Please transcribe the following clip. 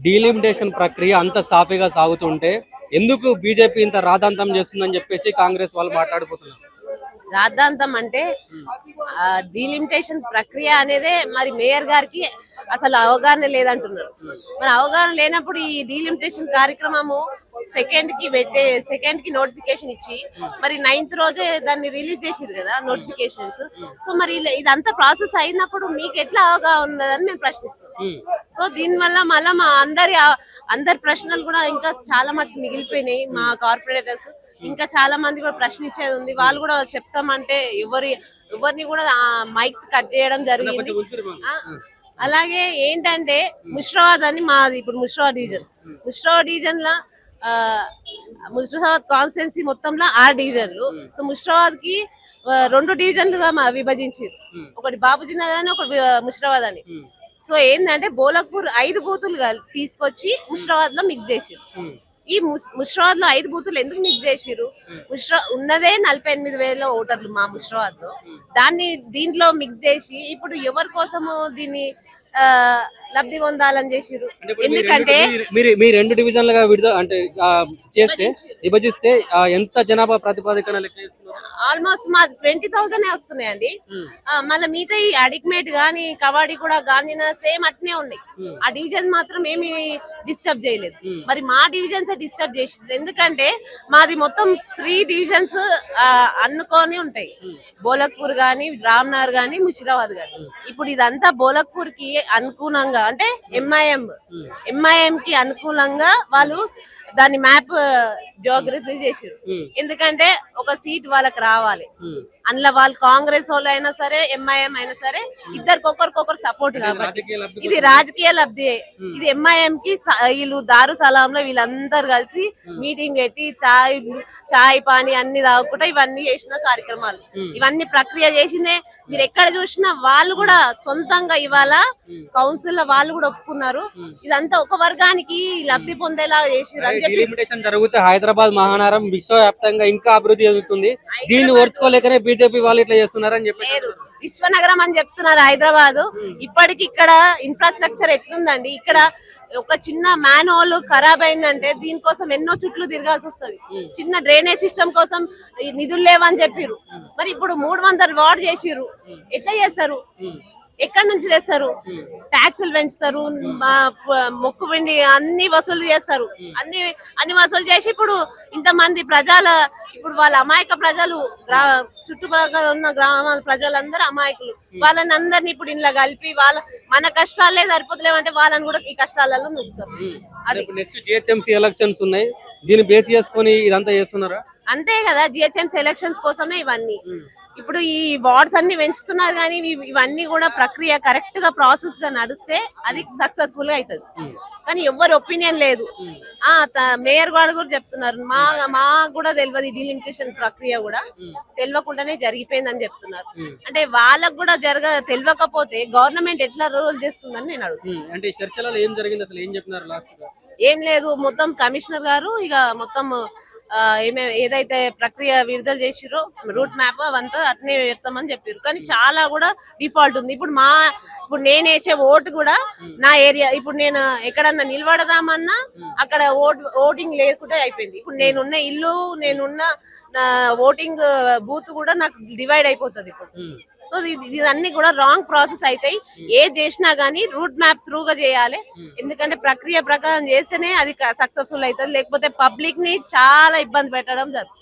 Delimitation ప్రక్రియ అంత సాఫీగా సాగుతుంటే ఎందుకు బీజేపీ ఇంత రాద్ధాంతం చేస్తుందని చెప్పేసి కాంగ్రెస్ వాళ్ళు మాట్లాడిపోతున్నారు. రాద్ధాంతం అంటే డీలిమిటేషన్ ప్రక్రియ అనేదే మరి మేయర్ గారికి అసలు అవగాహన లేదంటున్నారు. మరి అవగాహన లేనప్పుడు ఈ డీలిమిటేషన్ కార్యక్రమము సెకండ్ కి నోటిఫికేషన్ ఇచ్చి మరి 9th రోజే దాన్ని రిలీజ్ చేసిరు కదా నోటిఫికేషన్స్. సో మరి ఇదంతా ప్రాసెస్ అయినప్పుడు మీకు ఎట్లా అవగాహన ఉన్నదని మేము ప్రశ్నిస్తాం. సో దీనివల్ల మళ్ళీ మా అందరి ప్రశ్నలు కూడా ఇంకా చాలా మటుకు మిగిలిపోయినాయి. మా కార్పొరేటర్స్ ఇంకా చాలా మంది కూడా ప్రశ్నించేది ఉంది. వాళ్ళు కూడా చెప్తామంటే ఎవరిని కూడా మైక్స్ కట్ చేయడం జరిగింది. అలాగే ఏంటంటే ముషిరాబాద్ అని మాది ఇప్పుడు ముషిరాబాద్ డివిజన్ లా ముషిరాబాద్ కాన్స్టిట్యున్సీ మొత్తంలో 6 డివిజన్లు. సో ముషిరాబాద్ కి 2 డివిజన్లుగా విభజించారు. ఒకటి బాబుజీ నగర్ అని ఒకటి ముషిరాబాద్ అని. సో ఏంటంటే బోలక్పూర్ 5 బూతులు తీసుకొచ్చి ముషిరాబాద్ లో మిక్స్ చేసారు. ఈ ముషిరాబాద్ లో 5 బూతులు ఎందుకు మిక్స్ చేసిరు? ఉన్నదే 48,000 ఓటర్లు మా ముషిరాబాద్ లో. దీంట్లో మిక్స్ చేసి ఇప్పుడు ఎవరి కోసము దీన్ని లబ్ధి పొందాలని చేసిరు. ఎందుకంటే మీ 2 డివిజన్లుగా విభజిస్తే ఎంత జనాభా ప్రాతిపదికన లెక్క చేస్తున్నారు? ఆల్మోస్ట్ మా 20,000 వస్తున్నాయండి. మళ్ళీ మిగతా ఈ అడిక్మేట్ గానీ కబడ్డీ కూడా గాంధీన సేమ్ అట్నే ఉన్నాయి. ఆ డివిజన్ మాత్రం ఏమి డిస్టర్బ్ చేయలేదు. మరి మా డివిజన్స్ డిస్టర్బ్ చేసింది. ఎందుకంటే మాది మొత్తం 3 డివిజన్స్ అన్నుకొని ఉంటాయి. బోలక్పూర్ గానీ, రామ్నగర్ గానీ, ముషిరాబాద్ గానీ. ఇప్పుడు ఇదంతా బోలక్పూర్ కి అనుకూలంగా అంటే ఎంఐఎం కి అనుకూలంగా వాళ్ళు దాని మ్యాప్ జియోగ్రఫీ చేసారు. ఎందుకంటే ఒక సీట్ వాళ్ళకి రావాలి. అందులో వాళ్ళు కాంగ్రెస్ వాళ్ళు అయినా సరే ఎంఐఎం అయినా సరే ఇద్దరికి ఒకరికొకరు సపోర్ట్. కాబట్టి ఇది రాజకీయ లబ్ధి. ఇది ఎంఐఎం కి వీళ్ళు దారు సలాంలో వీళ్ళందరూ కలిసి మీటింగ్ పెట్టి చాయ్ పానీ అన్ని తాగుకుంటా ఇవన్నీ చేసిన కార్యక్రమాలు. ఇవన్నీ ప్రక్రియ చేసిందే. మీరు ఎక్కడ చూసినా వాళ్ళు కూడా సొంతంగా ఇవాళ కౌన్సిల్ లో వాళ్ళు కూడా ఒప్పుకున్నారు. ఇదంతా ఒక వర్గానికి లబ్ధి పొందేలా చేసిరు అని చెప్పి జరుగుతే హైదరాబాద్ మహానగరం విశ్వవ్యాప్తంగా ఇంకా అభివృద్ధి చెందుతుంది. దీన్ని ఓర్చుకోలేకనే బీజేపీ వాళ్ళు ఇట్లా చేస్తున్నారని చెప్పి విశ్వనగరం అని చెప్తున్నారు హైదరాబాద్. ఇప్పటికి ఇక్కడ ఇన్ఫ్రాస్ట్రక్చర్ ఎట్లుందండి? ఇక్కడ ఒక చిన్న మ్యాన్ హోల్ ఖరాబ్ అయిందంటే దీనికోసం ఎన్నో చుట్లు తిరగాల్సి వస్తుంది. చిన్న డ్రైనేజ్ సిస్టమ్ కోసం నిధులు లేవని చెప్పిరు. మరి ఇప్పుడు 300 వార్డు చేసిరు. ఎట్లా చేస్తారు? ఎక్కడి నుంచి తెస్తారు? ట్యాక్సులు పెంచుతారు, మొక్కు పిండి అన్ని వసూలు చేస్తారు. అన్ని వసూలు చేసి ఇప్పుడు ఇంతమంది ఇప్పుడు వాళ్ళ అమాయక ప్రజలు చుట్టుపక్కల ఉన్న గ్రామాల ప్రజలందరూ అమాయకులు. వాళ్ళని అందరినీ ఇప్పుడు ఇంట్లో కలిపి మన కష్టాలే సరిపోతలేమంటే వాళ్ళని కూడా ఈ కష్టాలలో నొక్కుతారు. అది నెక్స్ట్ జిహెచ్ఎంసీ ఎలక్షన్స్ ఉన్నాయి. దీన్ని బేస్ చేసుకొని ఇదంతా చేస్తున్నారా? అంతే కదా, జిహెచ్ఎంసీ ఎలక్షన్స్ కోసమే ఇవన్నీ. ఇప్పుడు ఈ వార్డ్స్ అన్ని పెంచుతున్నారు కానీ ఇవన్నీ కూడా ప్రక్రియ కరెక్ట్ గా ప్రాసెస్ గా నడిస్తే అది సక్సెస్ఫుల్ గా అవుతుంది. కానీ ఎవరి ఒపీనియన్ లేదు. మేయర్ గారు కూడా చెప్తున్నారు మా కూడా తెలియదు. డీలిమిటేషన్ ప్రక్రియ కూడా తెలియకుండానే జరిగిపోయిందని చెప్తున్నారు. అంటే వాళ్ళకు కూడా తెలియకపోతే గవర్నమెంట్ ఎట్లా రోల్ చేస్తుందని నేను అడుగుతున్నాను. అంటే చర్చలలో ఏం జరిగింది అసలు? ఏం చెప్తున్నారు లాస్ట్ గా? ఏం లేదు, మొత్తం కమిషనర్ గారు ఇక మొత్తం ఏదైతే ప్రక్రియ విడుదల చేసిరో రూట్ మ్యాప్ అవంతా అట్నే వేస్తామని చెప్పారు. కానీ చాలా కూడా డిఫాల్ట్ ఉంది. ఇప్పుడు నేను వేసే ఓటు కూడా నా ఏరియా, ఇప్పుడు నేను ఎక్కడన్నా నిలబడదామన్నా అక్కడ ఓటింగ్ లేకుండా అయిపోయింది. ఇప్పుడు నేనున్న ఇల్లు, నేనున్న ఓటింగ్ బూత్ కూడా నాకు డివైడ్ అయిపోతుంది ఇప్పుడు. సో ఇవన్నీ కూడా రాంగ్ ప్రాసెస్ అవుతాయి. ఏది చేసినా గానీ రూట్ మ్యాప్ త్రూగా చేయాలి. ఎందుకంటే ప్రక్రియ ప్రకారం చేస్తేనే అది సక్సెస్ఫుల్ అవుతుంది. లేకపోతే పబ్లిక్ ని చాలా ఇబ్బంది పెట్టడం జరుగుతుంది.